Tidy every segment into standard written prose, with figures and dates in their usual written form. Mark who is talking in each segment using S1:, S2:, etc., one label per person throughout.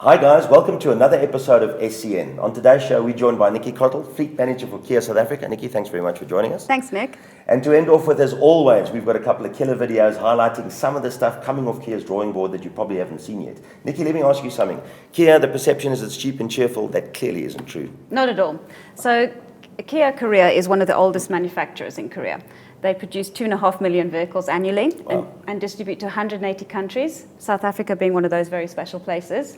S1: Hi guys, welcome to another episode of SCN. On today's show, we're joined by Nicki Cottle, Fleet Manager for KIA South Africa. Nicki, thanks very much for joining us.
S2: Thanks, Nick.
S1: And to end off with, as always, we've got a couple of killer videos highlighting some of the stuff coming off KIA's drawing board that you probably haven't seen yet. Nicki, let me ask you something. KIA, the perception is it's cheap and cheerful. That clearly isn't true.
S2: Not at all. So Kia Korea is one of the oldest manufacturers in Korea. They produce 2.5 million vehicles annually.
S1: Wow.
S2: and distribute to 180 countries, South Africa being one of those very special places.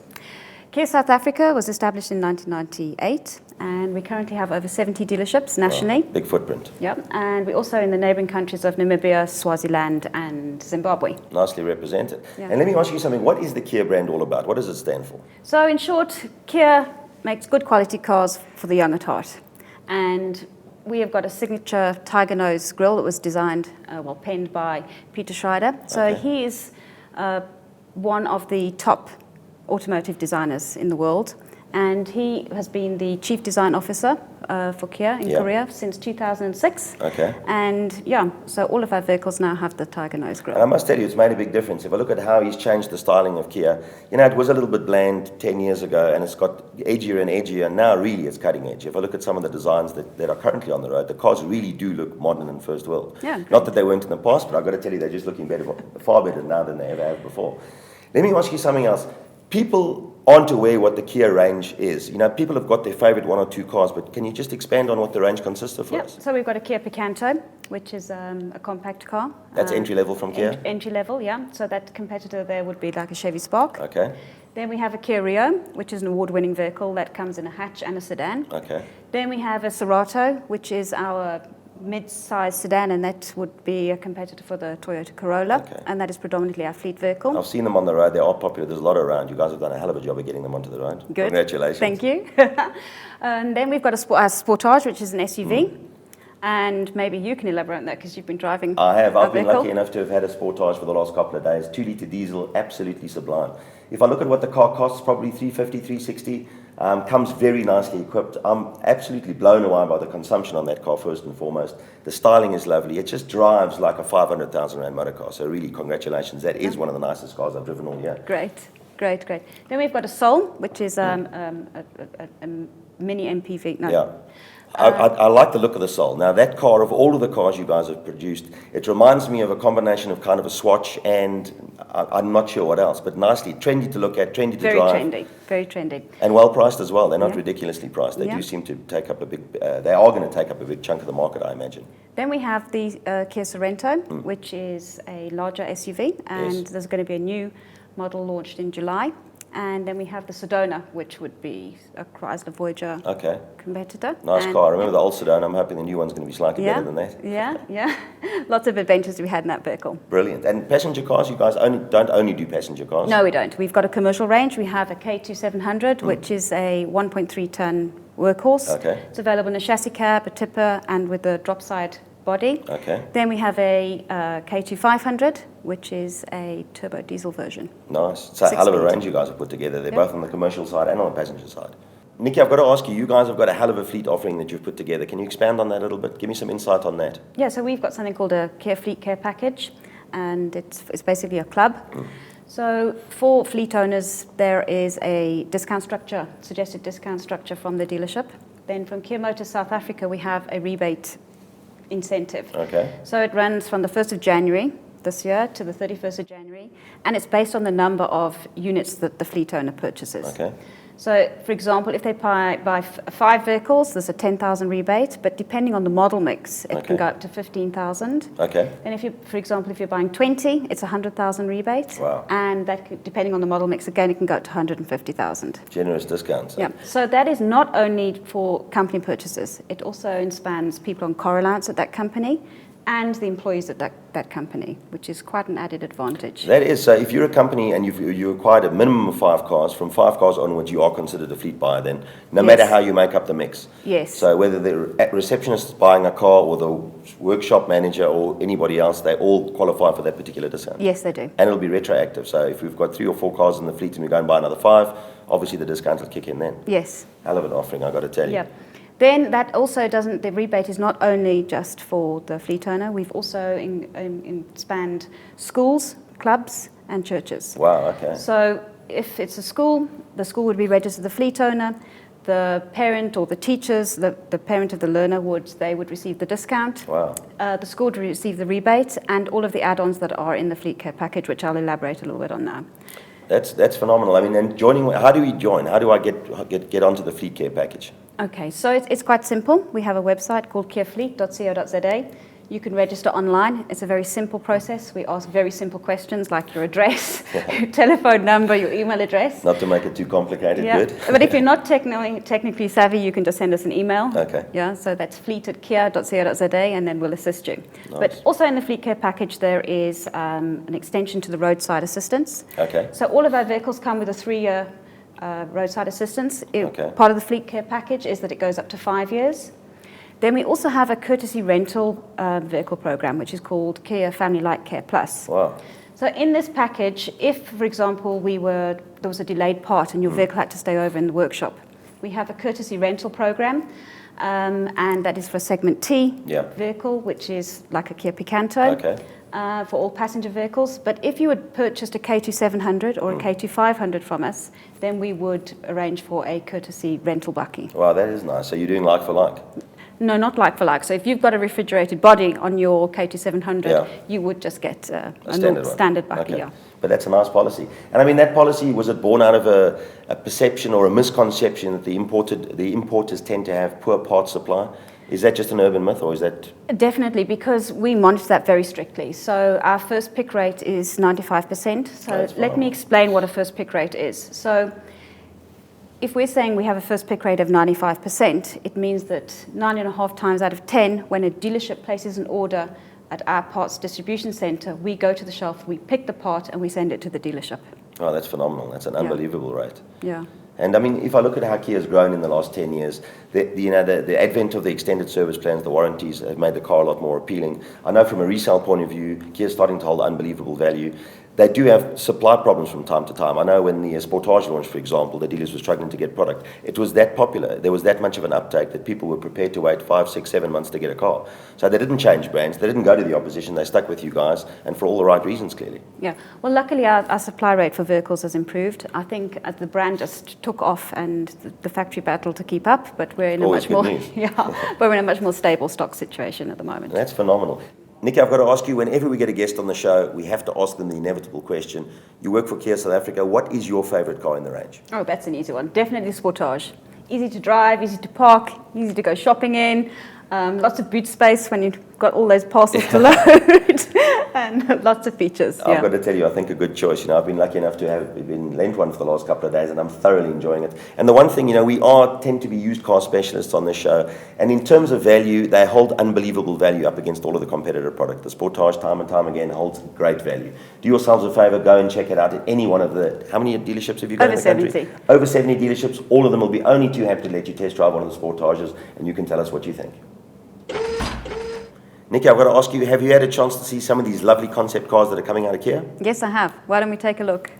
S2: Kia South Africa was established in 1998, and we currently have over 70 dealerships nationally.
S1: Wow, big footprint.
S2: Yep, and we're also in the neighbouring countries of Namibia, Swaziland, and Zimbabwe.
S1: Nicely represented.
S2: Yeah.
S1: And let me ask you something. What is the KIA brand all about? What does it stand for?
S2: So in short, Kia makes good quality cars for the young at heart. And we have got a signature tiger nose grille that was designed, penned by Peter Schreider. So
S1: Okay.
S2: he is one of the top automotive designers in the world. And he has been the Chief Design Officer for Kia in Korea since 2006.
S1: Okay.
S2: And so all of our vehicles now have the tiger nose grille.
S1: And I must tell you, it's made a big difference. If I look at how he's changed the styling of Kia, it was a little bit bland 10 years ago, and it's got edgier and edgier, and now really it's cutting edge. If I look at some of the designs that are currently on the road, the cars really do look modern and first world.
S2: Yeah.
S1: Not that they weren't in the past, but I've got to tell you, they're just looking better, far better now than they ever have before. Let me ask you something else. People aren't aware what the Kia range is. People have got their favorite one or two cars, but can you just expand on what the range consists of for us?
S2: So we've got a Kia Picanto, which is a compact car.
S1: That's entry level from Kia?
S2: Entry level, yeah. So that competitor there would be like a Chevy Spark.
S1: Okay.
S2: Then we have a Kia Rio, which is an award-winning vehicle that comes in a hatch and a sedan.
S1: Okay.
S2: Then we have a Cerato, which is our mid-size sedan, and that would be a competitor for the Toyota Corolla, and that is predominantly our fleet vehicle.
S1: I've seen them on the road. They are popular. There's a lot around. You guys have done a hell of a job of getting them onto the road.
S2: Good.
S1: Congratulations.
S2: Thank you. And then we've got a Sportage, which is an SUV. And maybe you can elaborate on that because you've been driving.
S1: I have. I've been
S2: vehicle.
S1: lucky enough to have had a Sportage for the last couple of days. 2-litre diesel, absolutely sublime. If I look at what the car costs, probably 350, 360. Comes very nicely equipped. I'm absolutely blown away by the consumption on that car, first and foremost. The styling is lovely. It just drives like a 500,000 rand motor car. So really, congratulations. That is one of the nicest cars I've driven all year.
S2: Great. Then we've got a Soul, which is a mini MPV. No.
S1: Yeah. I like the look of the Soul. Now, that car, of all of the cars you guys have produced, it reminds me of a combination of kind of a Swatch and I'm not sure what else, but nicely, trendy to look at, trendy to drive.
S2: Very trendy.
S1: And well priced as well. They're not ridiculously priced. They do seem to take up a big, they are going to take up a big chunk of the market, I imagine.
S2: Then we have the Kia Sorento, which is a larger SUV, and there's going to be a new model launched in July. And then we have the Sedona, which would be a Chrysler Voyager competitor.
S1: Nice car. I remember the old Sedona. I'm hoping the new one's going to be slightly better than that.
S2: Yeah. Lots of adventures to be had in that vehicle.
S1: Brilliant. And passenger cars, you guys don't only do passenger cars?
S2: No, we don't. We've got a commercial range. We have a K2700, which is a 1.3-ton workhorse.
S1: Okay.
S2: It's available in a chassis cab, a tipper, and with a drop side body.
S1: Okay.
S2: Then we have a K2500, which is a turbo diesel version.
S1: Nice. It's a hell of a range you guys have put together. They're both on the commercial side and on the passenger side. Nicki, I've got to ask you guys have got a hell of a fleet offering that you've put together. Can you expand on that a little bit? Give me some insight on that.
S2: Yeah, so we've got something called a Kia Fleet Care Package, and it's basically a club. So for fleet owners, there is a discount structure, suggested discount structure from the dealership. Then from Kia Motors South Africa, we have a rebate incentive.
S1: Okay.
S2: So it runs from the 1st of January this year to the 31st of January, and it's based on the number of units that the fleet owner purchases.
S1: Okay.
S2: So, for example, if they buy 5 vehicles, there's a 10,000 rebate, but depending on the model mix, it can go up to 15,000.
S1: Okay.
S2: And if for example, if you're buying 20, it's 100,000 rebate.
S1: Wow.
S2: And that, depending on the model mix, again, it can go up to 150,000.
S1: Generous discounts.
S2: Yeah. So that is not only for company purchases. It also spans people on car allowance at that company and the employees at that company, which is quite an added advantage.
S1: That is, so if you're a company and you acquired a minimum of 5 cars, from 5 cars onwards you are considered a fleet buyer then, no matter how you make up the mix.
S2: Yes.
S1: So whether the receptionist is buying a car or the workshop manager or anybody else, they all qualify for that particular discount.
S2: Yes, they do.
S1: And it'll be retroactive, so if we've got 3 or 4 cars in the fleet and we go and buy another 5, obviously the discount will kick in then.
S2: Yes.
S1: Hell of an offering, I've got to tell you.
S2: Yeah. Then that also doesn't, the rebate is not only just for the fleet owner, we've also spanned schools, clubs and churches.
S1: Wow, okay.
S2: So if it's a school, the school would be registered the fleet owner. The parent or the teachers, the parent of the learner they would receive the discount.
S1: Wow.
S2: The school would receive the rebate and all of the add-ons that are in the fleet care package, which I'll elaborate a little bit on now.
S1: That's phenomenal. I mean, and joining, how do we join? How do I get onto the fleet care package?
S2: Okay, so it's quite simple. We have a website called kiafleet.co.za. You can register online. It's a very simple process. We ask very simple questions like your address, your telephone number, your email address.
S1: Not to make it too complicated,
S2: yeah.
S1: good.
S2: But if you're not technically savvy, you can just send us an email.
S1: Okay.
S2: Yeah, so that's fleet@kia.co.za, and then we'll assist you.
S1: Nice.
S2: But also in the fleet care package, there is an extension to the roadside assistance.
S1: Okay.
S2: So all of our vehicles come with a 3-year roadside assistance.
S1: Okay.
S2: Part of the fleet care package is that it goes up to 5 years. Then we also have a courtesy rental vehicle program, which is called KIA Family Light Care Plus.
S1: Wow.
S2: So in this package, if, for example, there was a delayed part and your vehicle had to stay over in the workshop, we have a courtesy rental program, and that is for segment T vehicle, which is like a Kia Picanto.
S1: Okay.
S2: For all passenger vehicles. But if you had purchased a K2700 or a K2500 from us, then we would arrange for a courtesy rental bakkie.
S1: Wow, that is nice. So you're doing like for like?
S2: No, not like for like. So if you've got a refrigerated body on your K2700,
S1: Yeah.
S2: you would just get a
S1: standard
S2: bakkie.
S1: Okay.
S2: Yeah.
S1: But that's a nice policy. And I mean, that policy, was it born out of a perception or a misconception that the importers tend to have poor parts supply? Is that just an urban myth, or is that...
S2: Definitely, because we monitor that very strictly. So our first pick rate is 95%. So let me explain what a first pick rate is. So if we're saying we have a first pick rate of 95%, it means that 9.5 times out of 10, when a dealership places an order at our parts distribution center, we go to the shelf, we pick the part, and we send it to the dealership.
S1: Oh, that's phenomenal. That's an unbelievable rate.
S2: Yeah.
S1: And I mean, if I look at how Kia has grown in the last 10 years, the advent of the extended service plans, the warranties, have made the car a lot more appealing. I know from a resale point of view, Kia is starting to hold unbelievable value. They do have supply problems from time to time. I know when the Sportage launched, for example, the dealers were struggling to get product. It was that popular. There was that much of an uptake that people were prepared to wait 5, 6, 7 months to get a car. So they didn't change brands. They didn't go to the opposition. They stuck with you guys, and for all the right reasons, clearly.
S2: Yeah. Well, luckily, our supply rate for vehicles has improved. I think the brand just took off and the factory battled to keep up, but we're in a much more we're in a much more stable stock situation at the moment.
S1: That's phenomenal. Nicki, I've got to ask you, whenever we get a guest on the show, we have to ask them the inevitable question. You work for Kia South Africa. What is your favourite car in the range?
S2: Oh, that's an easy one. Definitely Sportage. Easy to drive, easy to park, easy to go shopping in. Lots of boot space when you've got all those parcels to load, and lots of features.
S1: I've got to tell you, I think a good choice. You know, I've been lucky enough to have been lent one for the last couple of days, and I'm thoroughly enjoying it. And the one thing, you know, we tend to be used car specialists on this show, and in terms of value, they hold unbelievable value up against all of the competitor product. The Sportage, time and time again, holds great value. Do yourselves a favour, go and check it out at any one of the. How many dealerships have you got in the country?
S2: 70.
S1: Over 70 dealerships. All of them will be only too happy to let you test drive one of the Sportages, and you can tell us what you think. Nicki, I've got to ask you, have you had a chance to see some of these lovely concept cars that are coming out of Kia?
S2: Yes, I have. Why don't we take a look?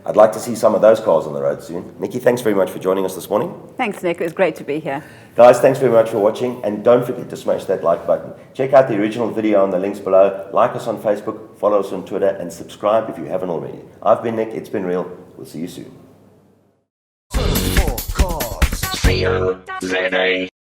S1: I'd like to see some of those cars on the road soon. Nicki, thanks very much for joining us this morning.
S2: Thanks, Nick. It was great to be here.
S1: Guys, thanks very much for watching, and don't forget to smash that like button. Check out the original video on the links below. Like us on Facebook, follow us on Twitter, and subscribe if you haven't already. I've been Nick, it's been real. We'll see you soon.
S3: KIA S.A.